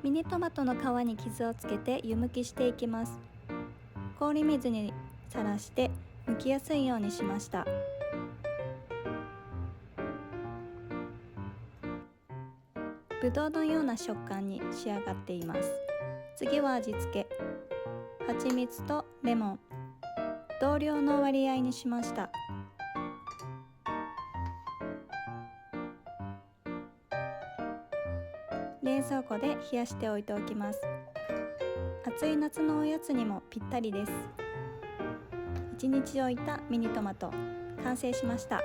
ミニトマトの皮に傷をつけて湯むきしていきます。氷水にさらして剥きやすいようにしました。ぶどうのような食感に仕上がっています。次は味付け。蜂蜜とレモン、同量の割合にしました。冷蔵庫で冷やしておいておきます。暑い夏のおやつにもぴったりです。1日置いたミニトマト、完成しました。